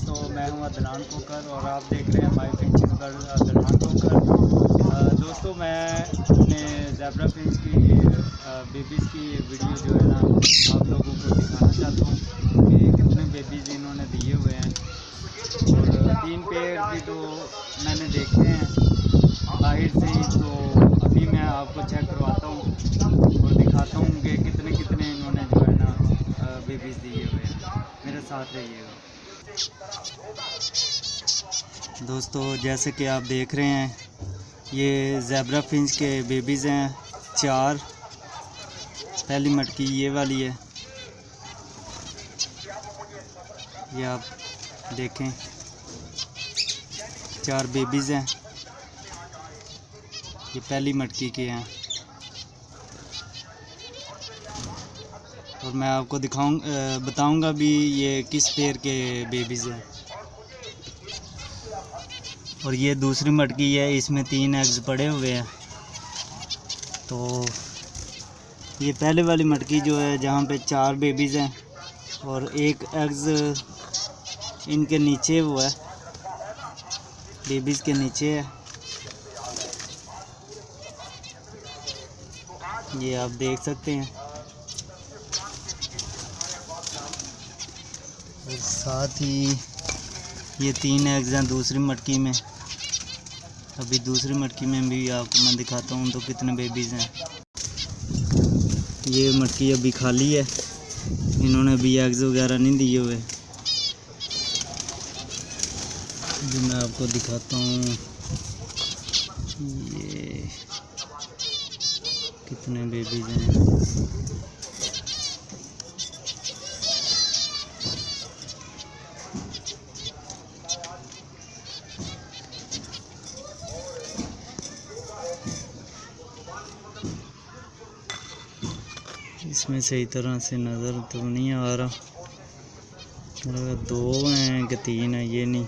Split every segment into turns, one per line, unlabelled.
दोस्तों, मैं हूं अदनान कोकर और आप देख रहे हैं माई फिंचिंग पर अदनान कोकर। दोस्तों, मैं अपने ज़ेब्रा फिंच की बेबीज़ की वीडियो जो है ना आप लोगों को दिखाना चाहता हूं कि कितने बेबीज़ इन्होंने दिए हुए हैं। और 3 पेयर भी तो मैंने देखे हैं बाहर से ही, तो अभी मैं आपको चेक करवाता हूं और दिखाता हूं कि कितने कितने इन्होंने जो है ना बेबीज़ दिए हुए हैं। मेरे साथ रहिएगा दोस्तों। जैसे कि आप देख रहे हैं, ये ज़ेब्रा फिंच के बेबीज़ हैं 4। पहली मटकी ये वाली है, ये आप देखें 4 बेबीज़ हैं। ये पहली मटकी के हैं और मैं आपको बताऊंगा भी ये किस पेयर के बेबीज़ हैं। और ये दूसरी मटकी है, इसमें 3 एग्स पड़े हुए हैं। तो ये पहले वाली मटकी जो है जहाँ पे 4 बेबीज़ हैं और 1 एग्स इनके नीचे हुआ है, बेबीज़ के नीचे है। ये आप देख सकते हैं। और साथ ही ये 3 एग्स हैं दूसरी मटकी में। अभी दूसरी मटकी में भी आपको मैं दिखाता हूँ तो कितने बेबीज़ हैं। ये मटकी अभी खाली है, इन्होंने अभी एग्स वगैरह नहीं दिए हुए। जो मैं आपको दिखाता हूँ ये कितने बेबीज़ हैं। इसमें सही तरह से नज़र तो नहीं आ रहा, 2 हैं कि 3 हैं ये नहीं,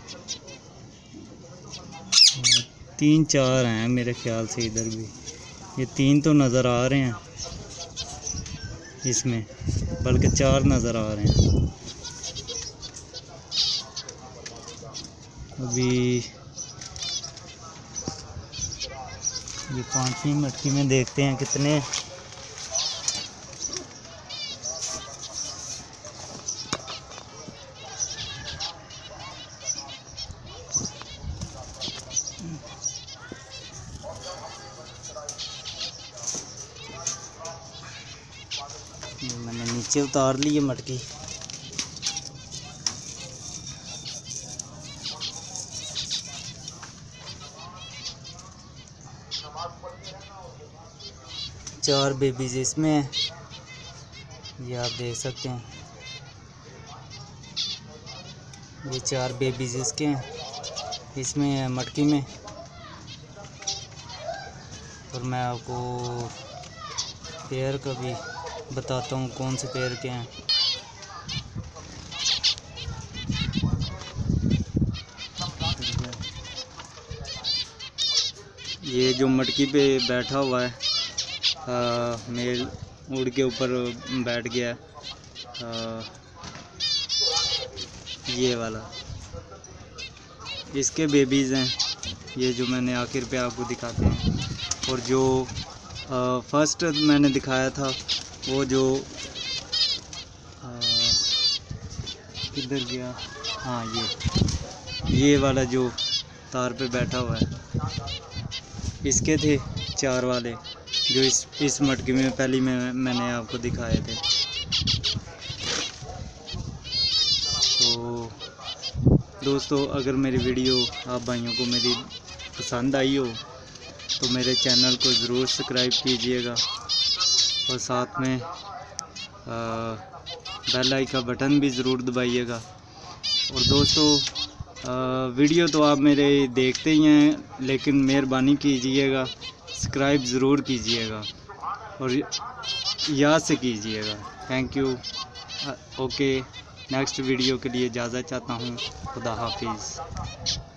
3-4 हैं मेरे ख्याल से। इधर भी ये 3 तो नज़र आ रहे हैं इसमें, बल्कि 4 नज़र आ रहे हैं। अभी ये 5वीं मटकी में देखते हैं कितने। मैंने नीचे उतार ली है मटकी। चार बेबीज इसमें है, ये आप देख सकते हैं। ये 4 बेबीज इसके हैं इसमें मटकी में। और मैं आपको पेयर का भी बताता हूँ कौन से पेयर के हैं। ये जो मटकी पे बैठा हुआ है मेल उड़ के ऊपर बैठ गया, ये वाला इसके बेबीज़ हैं, ये जो मैंने आखिर पे आपको दिखाते हैं। और जो फर्स्ट मैंने दिखाया था वो जो किधर गया, हाँ ये वाला जो तार पे बैठा हुआ है, इसके थे 4 वाले जो इस मटकी में पहली में मैंने आपको दिखाए थे। तो दोस्तों, अगर मेरी वीडियो आप भाइयों को मेरी पसंद आई हो तो मेरे चैनल को ज़रूर सब्सक्राइब कीजिएगा और साथ में बेल आइकन का बटन भी ज़रूर दबाइएगा। और दोस्तों, वीडियो तो आप मेरे देखते ही हैं, लेकिन मेहरबानी कीजिएगा सब्सक्राइब ज़रूर कीजिएगा और याद से कीजिएगा। Thank you. Okay, next video के लिए इजाज़त चाहता हूँ। खुदा हाफिज़।